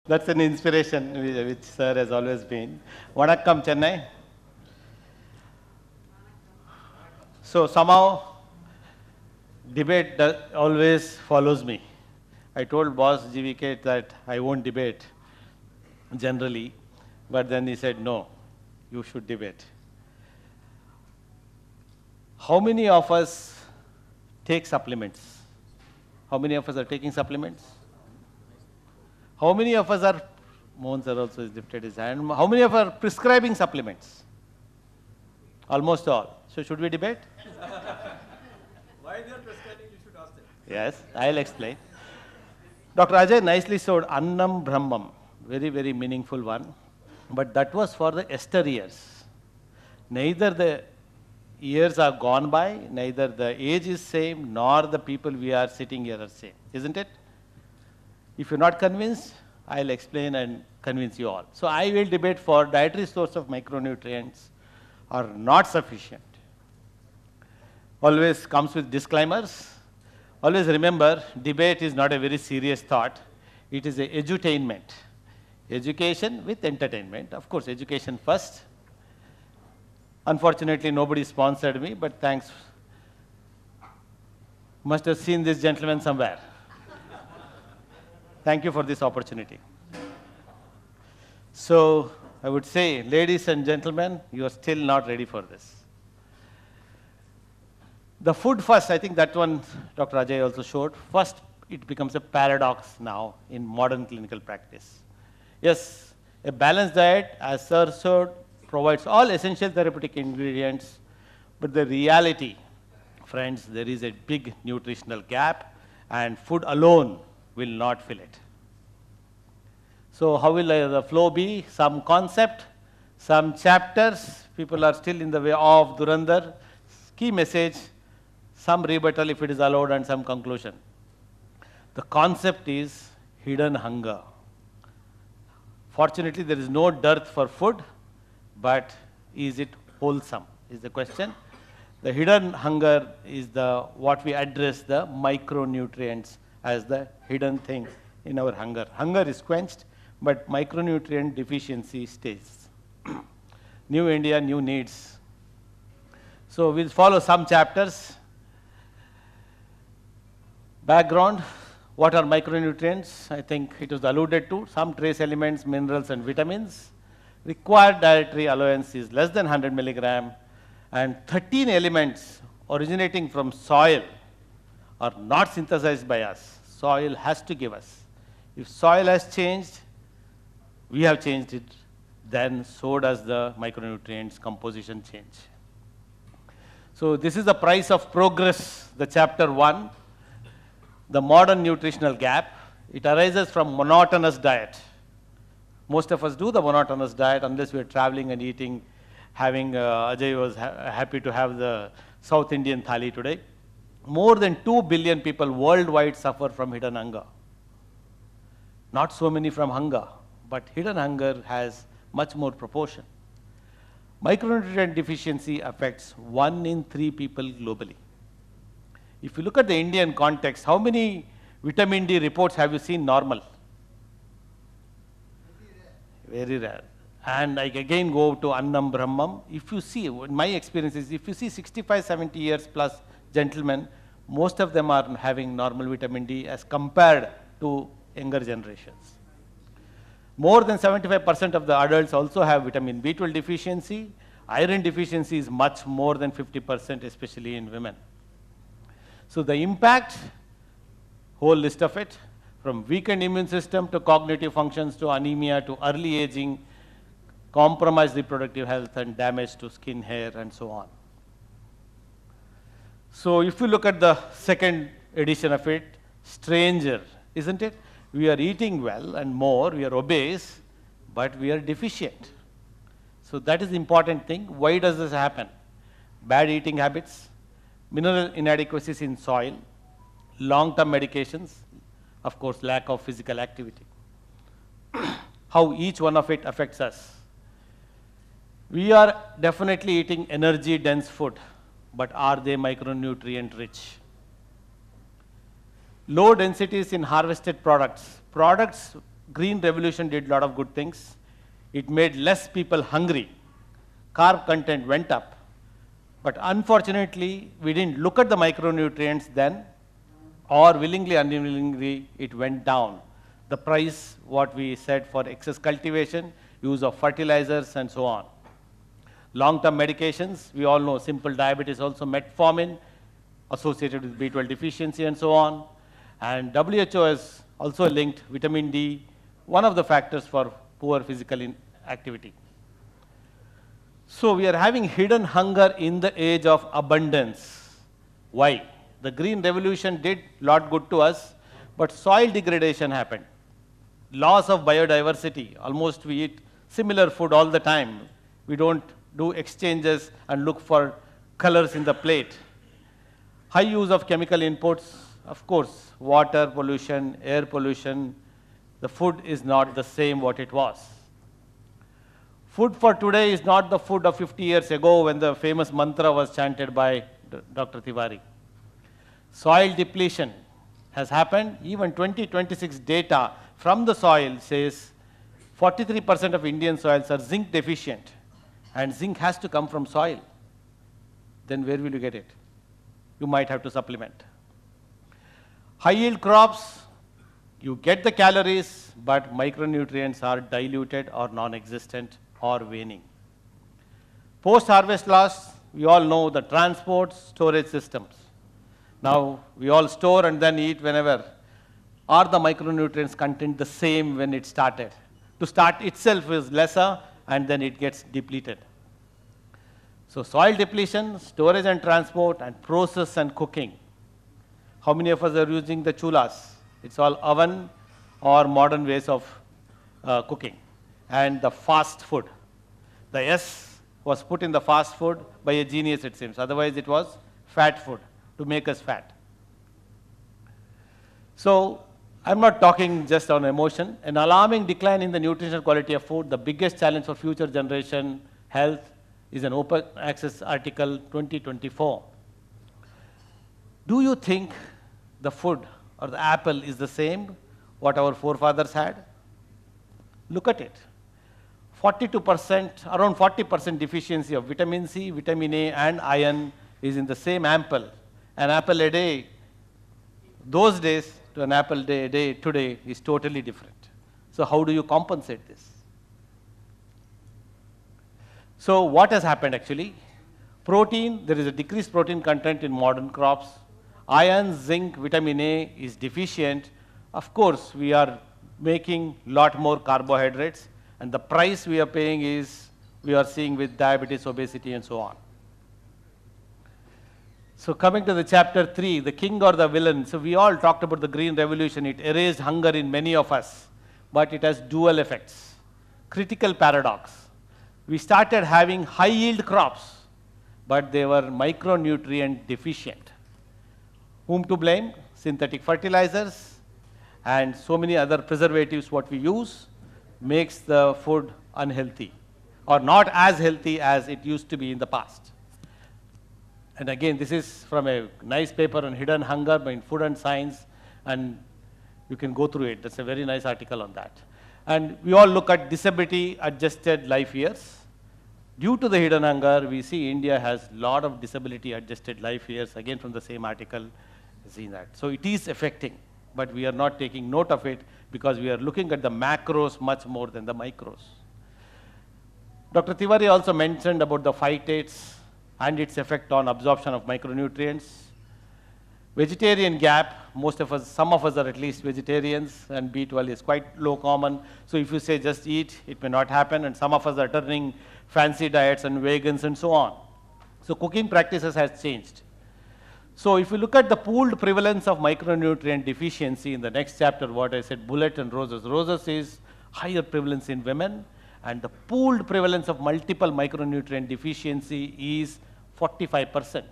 That's an inspiration which sir has always been. Vanakkam, Chennai. So somehow debate always follows me. I told boss GVK that I won't debate generally, but then he said, no, you should debate. How many of us take supplements? How many of us are taking supplements? How many of us are, Mohan sir also has lifted his hand, how many of us are prescribing supplements? Almost all. So should we debate? Why they are prescribing, you should ask them. Yes, I'll explain. Dr. Ajay nicely showed Annam Brahmam, very, very meaningful one. But that was for the yesteryears. Neither the years are gone by, neither the age is same, nor the people we are sitting here are same, isn't it? If you're not convinced, I'll explain and convince you all. So I will debate for dietary source of micronutrients are not sufficient. Always comes with disclaimers. Always remember, debate is not a very serious thought. It is a edutainment. Education with entertainment. Of course, education first. Unfortunately, nobody sponsored me, but thanks. Must have seen this gentleman somewhere. Thank you for this opportunity. So, I would say, ladies and gentlemen, you are still not ready for this. The food first, I think that one Dr. Ajay also showed. First, it becomes a paradox now in modern clinical practice. Yes, a balanced diet, as sir showed, provides all essential therapeutic ingredients, but the reality, friends, there is a big nutritional gap, and food alone will not fill it. So how will the flow be? Some concept, some chapters, people are still in the way of Durandar, key message, some rebuttal if it is allowed, and some conclusion. The concept is hidden hunger. Fortunately, there is no dearth for food, but is it wholesome is the question. The hidden hunger is what we address the micronutrients as the hidden thing in our hunger. Hunger is quenched, but micronutrient deficiency stays. New India, new needs. So we'll follow some chapters. Background, what are micronutrients? I think it was alluded to. Some trace elements, minerals and vitamins. Required dietary allowance is less than 100 milligram, and 13 elements originating from soil are not synthesized by us. Soil has to give us. If soil has changed, we have changed it, then so does the micronutrients composition change. So this is the price of progress, the chapter 1, the modern nutritional gap. It arises from monotonous diet. Most of us do the monotonous diet unless we are traveling and eating, having, Ajay was happy to have the South Indian thali today. More than 2 billion people worldwide suffer from hidden hunger. Not so many from hunger, but hidden hunger has much more proportion. Micronutrient deficiency affects 1 in 3 people globally. If you look at the Indian context, how many vitamin D reports have you seen normal? Very rare. And I again go to Annam Brahmam. If you see, my experience is, if you see 65, 70 years plus gentlemen, most of them are having normal vitamin D as compared to younger generations. More than 75% of the adults also have vitamin B12 deficiency. Iron deficiency is much more than 50%, especially in women. So the impact, whole list of it, from weakened immune system to cognitive functions to anemia to early aging, compromised reproductive health and damage to skin, hair, and so on. So if you look at the second edition of it, stranger, isn't it? We are eating well and more, we are obese, but we are deficient. So that is the important thing. Why does this happen? Bad eating habits, mineral inadequacies in soil, long-term medications, of course, lack of physical activity. How each one of it affects us. We are definitely eating energy-dense food, but are they micronutrient-rich? Low densities in harvested products. Products Green Revolution did a lot of good things. It made less people hungry. Carb content went up. But unfortunately, we didn't look at the micronutrients then, or willingly, unwillingly, it went down. The price, what we said for excess cultivation, use of fertilizers, and so on. Long-term medications, we all know simple diabetes, also metformin, associated with B12 deficiency, and so on. And WHO has also linked vitamin D, one of the factors for poor physical activity. So we are having hidden hunger in the age of abundance. Why? The Green Revolution did a lot good to us, but soil degradation happened. Loss of biodiversity, almost we eat similar food all the time. We don't do exchanges and look for colors in the plate. High use of chemical inputs, of course, water pollution, air pollution, the food is not the same what it was. Food for today is not the food of 50 years ago when the famous mantra was chanted by Dr. Tiwari. Soil depletion has happened. Even 2026 data from the soil says 43% of Indian soils are zinc deficient, and zinc has to come from soil. Then where will you get it? You might have to supplement. High yield crops, you get the calories, but micronutrients are diluted or non-existent or waning. Post-harvest loss, we all know the transport, storage systems. Now, we all store and then eat whenever. Are the micronutrients content the same when it started? To start itself is lesser, and then it gets depleted. So soil depletion, storage and transport, and process and cooking. How many of us are using the chulas? It's all oven or modern ways of cooking. And the fast food. The S was put in the fast food by a genius, it seems. Otherwise, it was fat food to make us fat. So I'm not talking just on emotion. An alarming decline in the nutritional quality of food, the biggest challenge for future generation health, is an open access article 2024. Do you think the food or the apple is the same what our forefathers had? Look at it. 42%, around 40% deficiency of vitamin C, vitamin A, and iron is in the same apple. An apple a day, those days, to an apple a day today is totally different. So how do you compensate this? So what has happened actually? Protein, there is a decreased protein content in modern crops. Iron, zinc, vitamin A is deficient. Of course, we are making lot more carbohydrates, and the price we are paying is, we are seeing with diabetes, obesity, and so on. So coming to the chapter 3, the king or the villain. So we all talked about the Green Revolution. It erased hunger in many of us, but it has dual effects. Critical paradox. We started having high yield crops, but they were micronutrient deficient. Whom to blame? Synthetic fertilizers and so many other preservatives what we use makes the food unhealthy or not as healthy as it used to be in the past. And again, this is from a nice paper on hidden hunger in Food and Science, and you can go through it. That's a very nice article on that. And we all look at disability adjusted life years. Due to the hidden hunger, we see India has a lot of disability adjusted life years, again from the same article, seen that. So it is affecting, but we are not taking note of it because we are looking at the macros much more than the micros. Dr. Tiwari also mentioned about the phytates and its effect on absorption of micronutrients. Vegetarian gap, most of us, some of us are at least vegetarians, and B12 is quite low common. So if you say just eat, it may not happen, and some of us are turning fancy diets and vegans and so on. So cooking practices has changed. So if you look at the pooled prevalence of micronutrient deficiency in the next chapter, what I said, bullet and roses. Roses is higher prevalence in women, and the pooled prevalence of multiple micronutrient deficiency is 45%.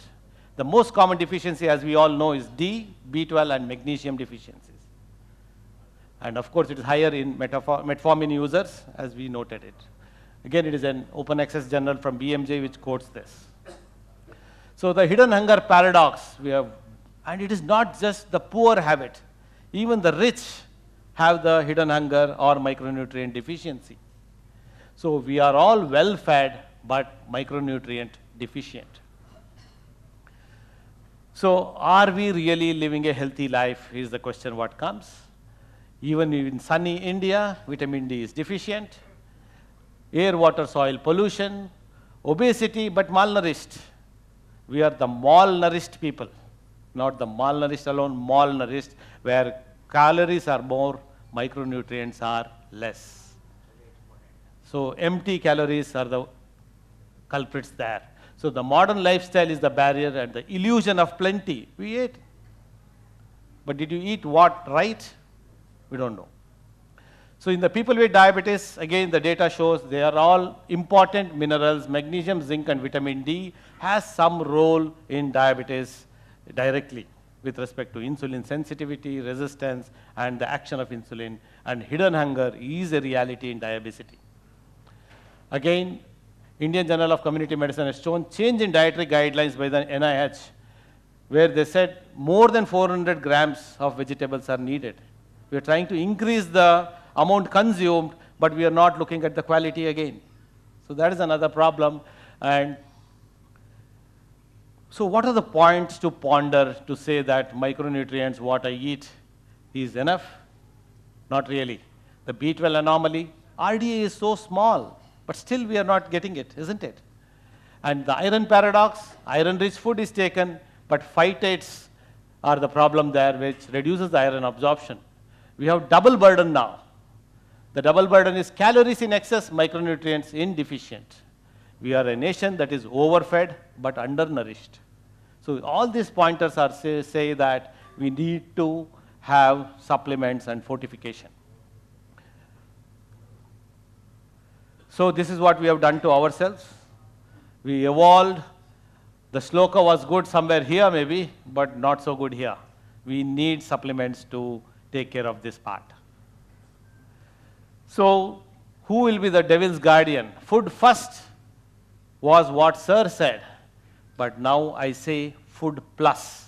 The most common deficiency, as we all know, is D, B12, and magnesium deficiencies. And of course, it is higher in metformin users, as we noted it. Again, it is an open access journal from BMJ which quotes this. So the hidden hunger paradox, we have, and it is not just the poor have it. Even the rich have the hidden hunger or micronutrient deficiency. So we are all well fed but micronutrient deficient. So are we really living a healthy life is the question what comes. Even in sunny India, vitamin D is deficient. Air, water, soil pollution, obesity but malnourished. We are the malnourished people, not the malnourished alone, malnourished, where calories are more, micronutrients are less. So empty calories are the culprits there. So the modern lifestyle is the barrier and the illusion of plenty. We ate. But did you eat what right? We don't know. So in the people with diabetes, again the data shows they are all important minerals, magnesium, zinc and vitamin D has some role in diabetes directly with respect to insulin sensitivity, resistance and the action of insulin, and hidden hunger is a reality in diabetes. Again, Indian Journal of Community Medicine has shown change in dietary guidelines by the NIH, where they said more than 400 grams of vegetables are needed. We are trying to increase the amount consumed, but we are not looking at the quality again. So that is another problem. And so what are the points to ponder to say that micronutrients, what I eat, is enough? Not really. The B12 anomaly, RDA is so small, but still we are not getting it, isn't it? And the iron paradox, iron-rich food is taken, but phytates are the problem there, which reduces the iron absorption. We have double burden now. The double burden is calories in excess, micronutrients in deficient. We are a nation that is overfed but undernourished. So all these pointers are say that we need to have supplements and fortification. So this is what we have done to ourselves. We evolved. The sloka was good somewhere here maybe, but not so good here. We need supplements to take care of this part. So who will be the devil's guardian? Food first was what Sir said, but now I say food plus.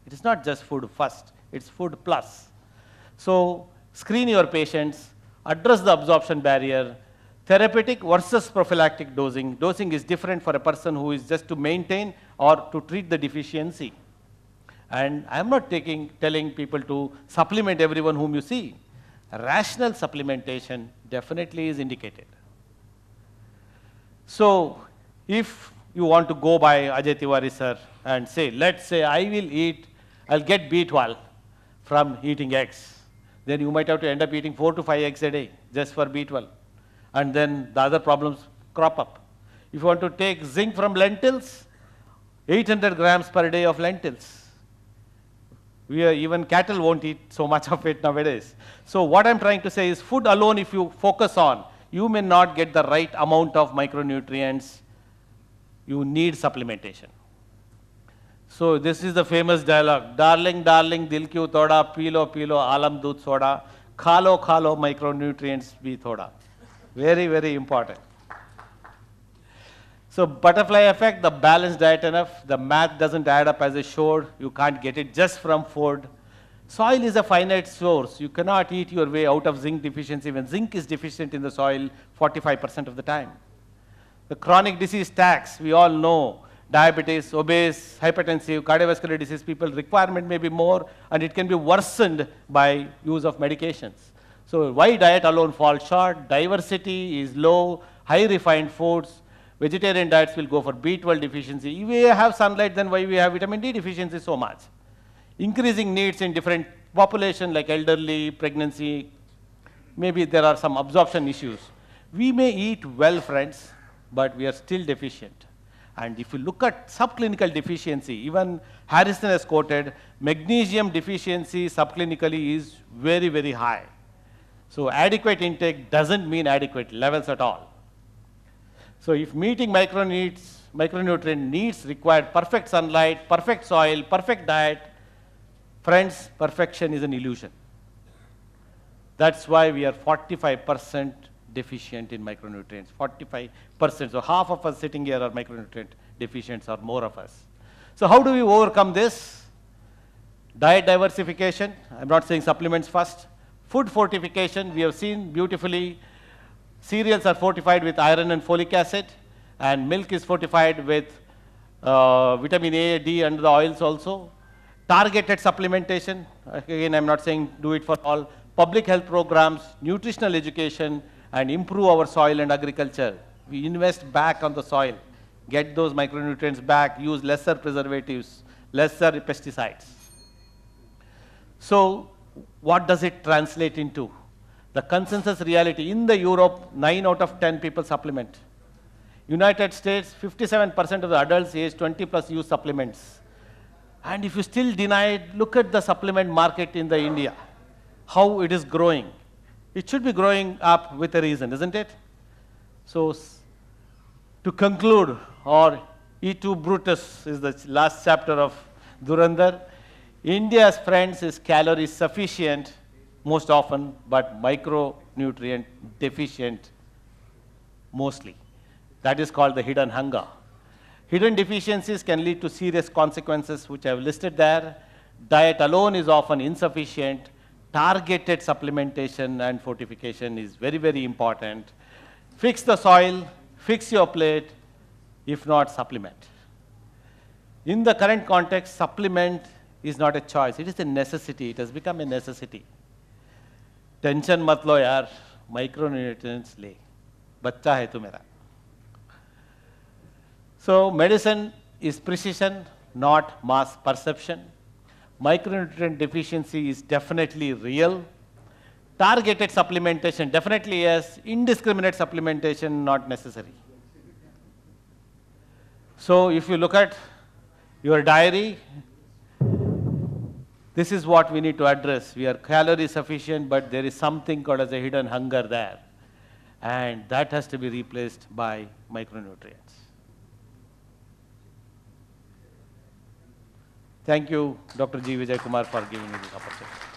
It is not just food first, it's food plus. So screen your patients, address the absorption barrier, therapeutic versus prophylactic dosing. Dosing is different for a person who is just to maintain or to treat the deficiency. And I am not telling people to supplement everyone whom you see. Rational supplementation definitely is indicated. So if you want to go by Ajay Tiwari sir and say, let's say I'll get B12 from eating eggs, then you might have to end up eating 4 to 5 eggs a day just for B12. And then the other problems crop up. If you want to take zinc from lentils, 800 grams per day of lentils. Even cattle won't eat so much of it nowadays. So what I'm trying to say is food alone, if you focus on, you may not get the right amount of micronutrients. You need supplementation. So this is the famous dialogue. Darling, darling, dil kyu thoda, pilo, pilo, alam doodh soda, khalo, khalo, micronutrients bhi thoda. Very, very important. So butterfly effect, the balanced diet enough, the math doesn't add up as I showed, you can't get it just from food. Soil is a finite source, you cannot eat your way out of zinc deficiency when zinc is deficient in the soil 45% of the time. The chronic disease tax, we all know, diabetes, obese, hypertensive, cardiovascular disease people, requirement may be more and it can be worsened by use of medications. So why diet alone falls short? Diversity is low, high refined foods. Vegetarian diets will go for B12 deficiency. If we have sunlight, then why we have vitamin D deficiency so much? Increasing needs in different population like elderly, pregnancy, maybe there are some absorption issues. We may eat well, friends, but we are still deficient. And if you look at subclinical deficiency, even Harrison has quoted, magnesium deficiency subclinically is very, very high. So adequate intake doesn't mean adequate levels at all. So if meeting micronutrient needs require perfect sunlight, perfect soil, perfect diet, friends, perfection is an illusion. That's why we are 45% deficient in micronutrients, 45%. So half of us sitting here are micronutrient deficients or more of us. So how do we overcome this? Diet diversification, I'm not saying supplements first. Food fortification, we have seen beautifully, cereals are fortified with iron and folic acid, and milk is fortified with vitamin A, D, and the oils also. Targeted supplementation, again, I'm not saying do it for all. Public health programs, nutritional education, and improve our soil and agriculture. We invest back on the soil, get those micronutrients back, use lesser preservatives, lesser pesticides. So, what does it translate into? The consensus reality, in the Europe, 9 out of 10 people supplement. United States, 57% of the adults age 20 plus use supplements. And if you still deny it, look at the supplement market in the India, how it is growing. It should be growing up with a reason, isn't it? So, to conclude, or E2 Brutus is the last chapter of Dhurandhar, India's friends is calorie sufficient most often, but micronutrient deficient mostly. That is called the hidden hunger. Hidden deficiencies can lead to serious consequences, which I have listed there. Diet alone is often insufficient. Targeted supplementation and fortification is very, very important. Fix the soil, fix your plate, if not supplement. In the current context, supplement is not a choice, it is a necessity, it has become a necessity. Tension mat lo yaar, micronutrients le, bachcha hai tu mera. So medicine is precision, not mass perception. Micronutrient deficiency is definitely real. Targeted supplementation, definitely yes. Indiscriminate supplementation, not necessary. So if you look at your diary, this is what we need to address. We are calorie sufficient, but there is something called as a hidden hunger there. And that has to be replaced by micronutrients. Thank you, Dr. G. Vijayakumar, for giving me this opportunity.